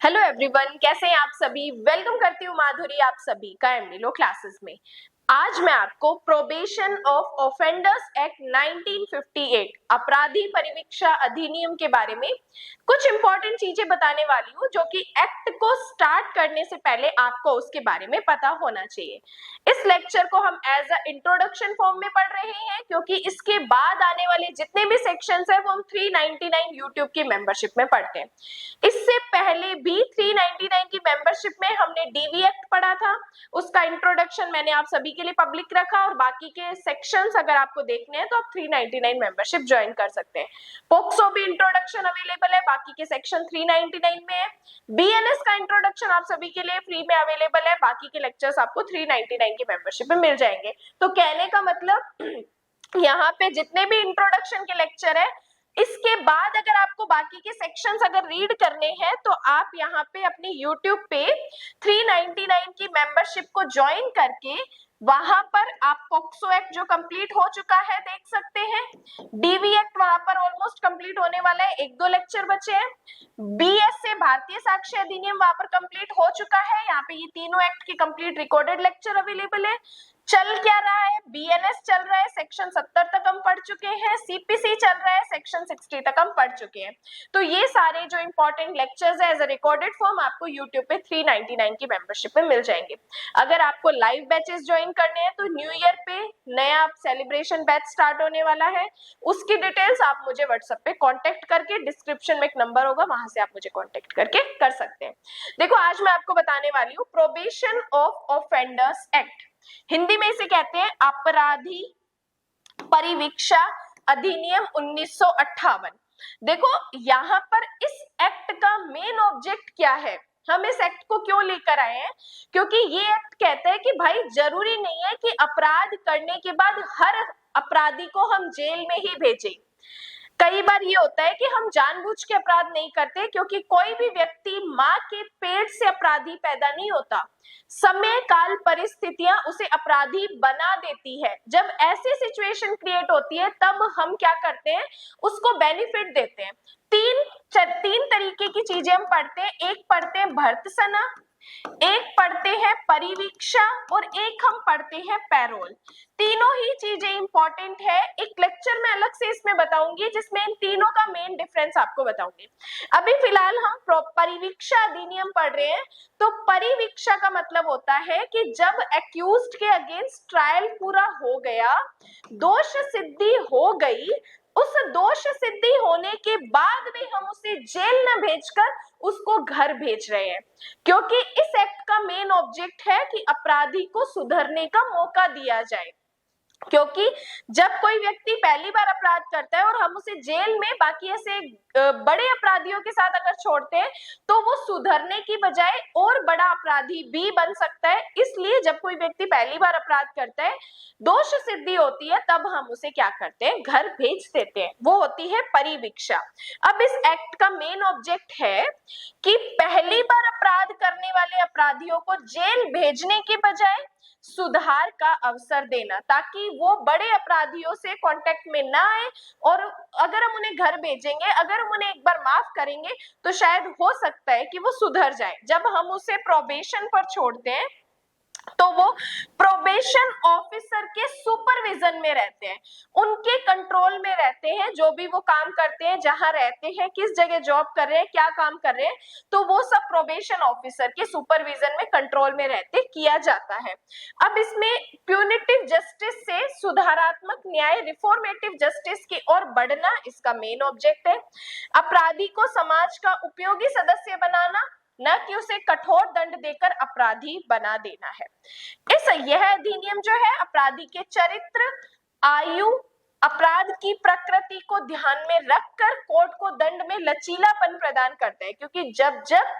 Hello everyone, कैसे हैं आप सभी। वेलकम करती हूँ माधुरी आप सभी का एमडीलो क्लासेस में। आज मैं आपको प्रोबेशन ऑफ ऑफेंडर्स एक्ट 1958 अपराधी परिवीक्षा अधिनियम के बारे में कुछ इंपॉर्टेंट चीजें बताने वाली हूँ, जो कि एक्ट को स्टार्ट करने से पहले आपको उसके बारे में पता होना चाहिए। इस लेक्चर को हम एज अ इंट्रोडक्शन फॉर्म में पढ़ रहे हैं, क्योंकि इसके बाद आने वाले जितने भी सेक्शंस है वो हम 399 यूट्यूब की मेंबरशिप में पढ़ते हैं। इससे पहले भी 399 की मेंबरशिप में हमने डीवी एक्ट पढ़ा था, उसका इंट्रोडक्शन मैंने आप सभी के लिए पब्लिक रखा, और बाकी के सेक्शंस अगर आपको देखने हैं तो आप 399 मेंबरशिप ज्वाइन कर सकते हैं। पोक्सो भी इंट्रोडक्शन अवेलेबल है, बाकी के सेक्शन 399 में है। बीएनएस का इंट्रोडक्शन आप सभी के लिए फ्री में अवेलेबल है, बाकी के लेक्चर्स आपको 399 की मेंबरशिप में मिल जाएंगे। तो कहने का मतलब यहाँ पे जितने भी इंट्रोडक्शन के लेक्चर है, इसके बाद अगर आपको बाकी के सेक्शंस अगर रीड करने हैं तो आप यहाँ पे अपनी YouTube पे 399 की मेंबरशिप को ज्वाइन करके वहां पर आप पॉक्सो एक्ट जो कंप्लीट हो चुका है देख सकते हैं। डीवी एक्ट वहां पर ऑलमोस्ट कंप्लीट होने वाला है, एक दो लेक्चर बचे हैं। बीएसए भारतीय साक्ष्य अधिनियम वहां पर कंप्लीट हो चुका है। यहाँ पे ये तीनों एक्ट की कंप्लीट रिकॉर्डेड लेक्चर अवेलेबल है। चल क्या रहा है, बीएनएस चल रहा है, सेक्शन 70 तक हम पढ़ चुके हैं। सीपीसी चल रहा है, सेक्शन 60 तक हम पढ़ चुके हैं। तो ये सारे जो इंपॉर्टेंट लेक्चर्स है एज अ रिकॉर्डेड फॉर्म आपको यूट्यूब पे 399 की मेंबरशिप में मिल जाएंगे। अगर आपको लाइव बैचेस ज्वाइन करने हैं तो न्यू ईयर पे नया सेलिब्रेशन बैच स्टार्ट होने वाला है, उसकी डिटेल्स आप मुझे व्हाट्सएप पे कॉन्टेक्ट करके, डिस्क्रिप्शन में एक नंबर होगा वहां से आप मुझे कॉन्टेक्ट करके कर सकते हैं। देखो, आज मैं आपको बताने वाली हूँ probation of offenders act. Hindi में इसे कहते हैं अपराधी परिवीक्षा अधिनियम 1958। देखो, यहाँ पर इस एक्ट का मेन ऑब्जेक्ट क्या है, हम इस एक्ट को क्यों लेकर आए हैं, क्योंकि ये एक्ट कहता है कि भाई जरूरी नहीं है कि अपराध करने के बाद हर अपराधी को हम जेल में ही भेजें। कई बार ये होता है कि हम जानबूझ के अपराध नहीं करते, क्योंकि कोई भी व्यक्ति माँ के पेट से अपराधी पैदा नहीं होता। समय काल परिस्थितियां उसे अपराधी बना देती है। जब ऐसी सिचुएशन क्रिएट होती है तब हम क्या करते हैं, उसको बेनिफिट देते हैं। तीन तरीके की चीजें हम पढ़ते हैं। एक पढ़ते हैं भर्त्सना, एक पढ़ते हैं परिवीक्षा, और एक हम पढ़ते हैं पैरोल। तीनों ही चीजें इंपॉर्टेंट है। एक लेक्चर में अलग से इसमें बताऊंगी जिसमें इन तीनों का मेन डिफरेंस आपको बताऊंगी। अभी फिलहाल हम परिवीक्षा अधिनियम पढ़ रहे हैं। तो परिवीक्षा का मतलब होता है कि जब एक्यूज्ड के अगेंस्ट ट्रायल पूरा हो गया, दोष सिद्धि हो गई, उस दोष सिद्धि होने के बाद भी हम उसे जेल न भेजकर उसको घर भेज रहे हैं, क्योंकि इस एक्ट का मेन ऑब्जेक्ट है कि अपराधी को सुधरने का मौका दिया जाए। क्योंकि जब कोई व्यक्ति पहली बार अपराध करता है और हम उसे जेल में बाकी ऐसे बड़े अपराधियों के साथ अगर छोड़ते हैं तो वो सुधरने की बजाय और बड़ा अपराधी भी बन सकता है। इसलिए जब कोई व्यक्ति पहली बार अपराध करता है, दोष सिद्धि होती है, तब हम उसे क्या करते हैं, घर भेज देते हैं। वो होती है परिवीक्षा। अब इस एक्ट का मेन ऑब्जेक्ट है कि पहली बार अपराध करने वाले अपराधियों को जेल भेजने के बजाय सुधार का अवसर देना, ताकि वो बड़े अपराधियों से कांटेक्ट में ना आए, और अगर हम उन्हें घर भेजेंगे, अगर हम उन्हें एक बार माफ करेंगे तो शायद हो सकता है कि वो सुधर जाए। जब हम उसे प्रोबेशन पर छोड़ते हैं तो वो प्रोबेशन ऑफिसर के सुपरविजन में रहते हैं, उनके कंट्रोल में रहते हैं। जो भी वो काम करते हैं, जहां रहते हैं, किस जगह जॉब कर रहे हैं, क्या काम कर रहे हैं, तो वो सब प्रोबेशन ऑफिसर के सुपरविजन में, कंट्रोल में रहते किया जाता है। अब इसमें प्यूनिटिव जस्टिस से सुधारात्मक न्याय, रिफॉर्मेटिव जस्टिस की ओर बढ़ना इसका मेन ऑब्जेक्ट है। अपराधी को समाज का उपयोगी सदस्य बनाना, न कि उसे कठोर दंड देकर अपराधी बना देना है। यह अधिनियम जो है अपराधी के चरित्र, आयु, अपराध की प्रकृति को ध्यान में रखकर कोर्ट को दंड में लचीलापन प्रदान करता है, क्योंकि जब जब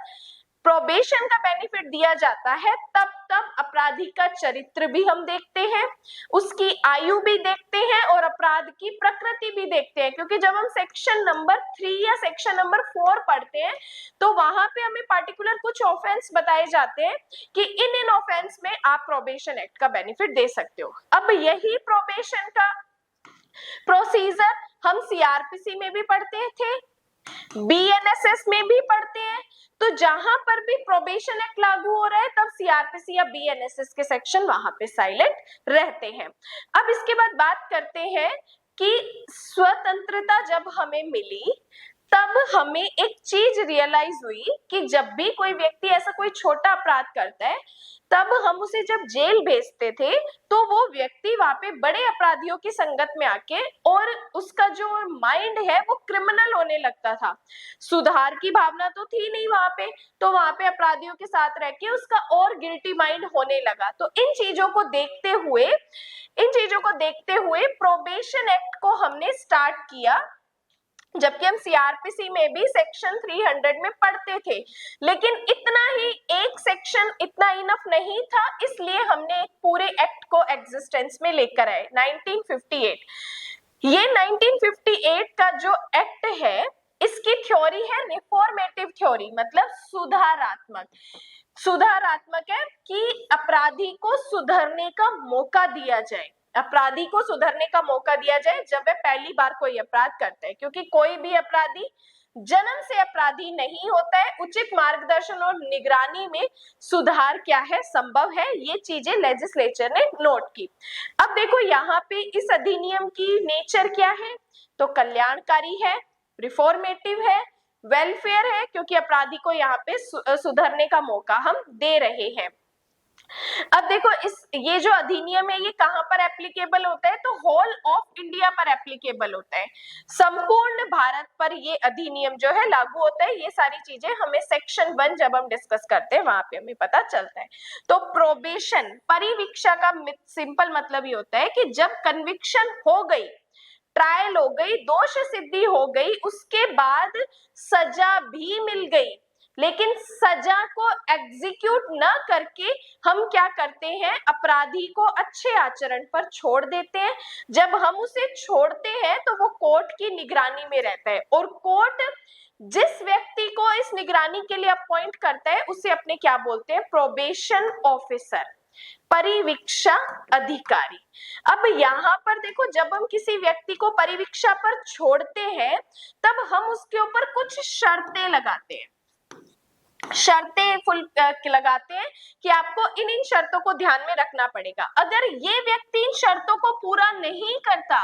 प्रोबेशन का बेनिफिट दिया जाता है तब तब अपराधी का चरित्र भी हम देखते हैं, उसकी आयु भी देखते हैं, और अपराध की प्रकृति भी देखते हैं। क्योंकि जब हम सेक्शन नंबर 3 या सेक्शन नंबर 4 पढ़ते हैं तो वहां पे हमें पार्टिकुलर कुछ ऑफेंस बताए जाते हैं कि इन ऑफेंस में आप प्रोबेशन एक्ट का बेनिफिट दे सकते हो। अब यही प्रोबेशन का प्रोसीजर हम सीआरपीसी में भी पढ़ते थे, बीएनएसएस में भी पढ़ते हैं। तो जहां पर भी प्रोबेशन एक्ट लागू हो रहा है तब सीआरपीसी या बीएनएसएस के सेक्शन वहां पे साइलेंट रहते हैं। अब इसके बाद बात करते हैं कि स्वतंत्रता जब हमें मिली तब हमें एक चीज रियलाइज हुई कि जब भी कोई व्यक्ति ऐसा कोई छोटा अपराध करता है तब हम उसे जब जेल भेजते थे तो वो व्यक्ति वहां पे बड़े अपराधियों की संगत में आके और उसका जो माइंड है वो क्रिमिनल होने लगता था। सुधार की भावना तो थी नहीं वहां पे, तो वहां पे अपराधियों के साथ रह के उसका और गिल्टी माइंड होने लगा। तो इन चीजों को देखते हुए प्रोबेशन एक्ट को हमने स्टार्ट किया, जबकि हम सीआरपीसी में भी सेक्शन 300 में पढ़ते थे, लेकिन इतना ही एक सेक्शन इतना इनफ नहीं था, इसलिए हमने एक पूरे एक्ट को एग्जिस्टेंस में लेकर आए 1958। ये 1958 का जो एक्ट है इसकी थ्योरी है रिफॉर्मेटिव थ्योरी, मतलब सुधारात्मक है कि अपराधी को सुधरने का मौका दिया जाए, अपराधी को सुधरने का मौका दिया जाए जब वह पहली बार कोई अपराध करता है, क्योंकि कोई भी अपराधी जन्म से अपराधी नहीं होता है। उचित मार्गदर्शन और निगरानी में सुधार क्या है, संभव है। ये चीजें लेजिस्लेचर ने नोट की। अब देखो यहाँ पे इस अधिनियम की नेचर क्या है, तो कल्याणकारी है, रिफॉर्मेटिव है, वेलफेयर है, क्योंकि अपराधी को यहाँ पे सुधरने का मौका हम दे रहे हैं। अब देखो ये जो अधिनियम है ये कहां पर एप्लीकेबल होता है, तो होल ऑफ इंडिया पर एप्लीकेबल होता है, संपूर्ण भारत पर ये अधिनियम जो है लागू होता है। ये सारी चीजें हमें सेक्शन 1 जब हम डिस्कस करते हैं वहां पे हमें पता चलता है। तो प्रोबेशन परिवीक्षा का सिंपल मतलब ये होता है कि जब कन्विक्शन हो गई, ट्रायल हो गई, दोष सिद्धि हो गई, उसके बाद सजा भी मिल गई, लेकिन सजा को एग्जीक्यूट न करके हम क्या करते हैं, अपराधी को अच्छे आचरण पर छोड़ देते हैं। जब हम उसे छोड़ते हैं तो वो कोर्ट की निगरानी में रहता है, और कोर्ट जिस व्यक्ति को इस निगरानी के लिए अपॉइंट करता है उसे अपने क्या बोलते हैं, प्रोबेशन ऑफिसर, परिवीक्षा अधिकारी। अब यहाँ पर देखो जब हम किसी व्यक्ति को परिवीक्षा पर छोड़ते हैं तब हम उसके ऊपर कुछ शर्तें लगाते हैं, लगाते हैं कि आपको इन शर्तों को ध्यान में रखना पड़ेगा। अगर ये व्यक्ति इन शर्तों को पूरा नहीं करता,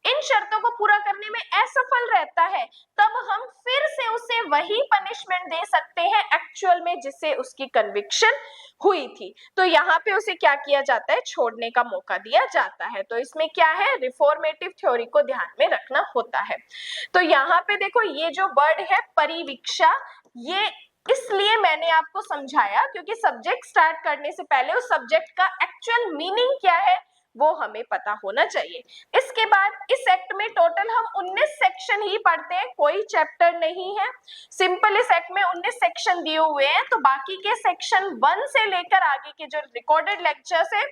इन शर्तों को पूरा करने में असफल रहता है, तब हम फिर से उसे वही पनिशमेंट दे सकते हैं एक्चुअल में जिससे उसकी कन्विक्शन हुई थी। तो यहाँ पे उसे क्या किया जाता है, छोड़ने का मौका दिया जाता है। तो इसमें क्या है, रिफॉर्मेटिव थ्योरी को ध्यान में रखना होता है। तो यहाँ पे देखो ये जो वर्ड है परिवीक्षा, ये इसलिए मैंने आपको समझाया क्योंकि सब्जेक्ट स्टार्ट करने से पहले उस सब्जेक्ट का एक्चुअल मीनिंग क्या है वो हमें पता होना चाहिए। इसके बाद इस एक्ट में टोटल हम 19 सेक्शन ही पढ़ते हैं, कोई चैप्टर नहीं है। सिंपल इस एक्ट में 19 सेक्शन दिए हुए हैं, तो बाकी के सेक्शन 1 से लेकर आगे के जो रिकॉर्डेड लेक्चर्स है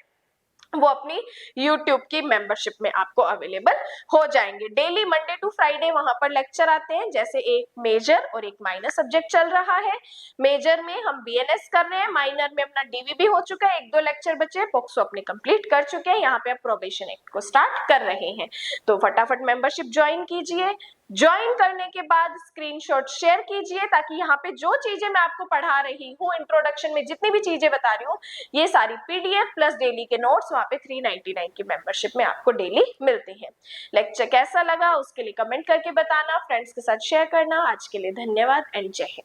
वो अपनी YouTube की मेंबरशिप में आपको अवेलेबल हो जाएंगे। डेली मंडे टू फ्राइडे वहां पर लेक्चर आते हैं, जैसे एक मेजर और एक माइनर सब्जेक्ट चल रहा है। मेजर में हम बीएनएस कर रहे हैं, माइनर में अपना डीवी भी हो चुका है, 1-2 लेक्चर बचे, पॉक्सो अपने कंप्लीट कर चुके हैं। यहाँ पे आप प्रोबेशन एक्ट को स्टार्ट कर रहे हैं, तो फटाफट मेंबरशिप ज्वाइन कीजिए। ज्वाइन करने के बाद स्क्रीनशॉट शेयर कीजिए ताकि यहाँ पे जो चीजें मैं आपको पढ़ा रही हूँ, इंट्रोडक्शन में जितनी भी चीजें बता रही हूँ, ये सारी पीडीएफ प्लस डेली के नोट्स वहाँ पे 399 की मेंबरशिप में आपको डेली मिलते हैं। लेक्चर कैसा लगा उसके लिए कमेंट करके बताना, फ्रेंड्स के साथ शेयर करना। आज के लिए धन्यवाद एंड जय हिंद।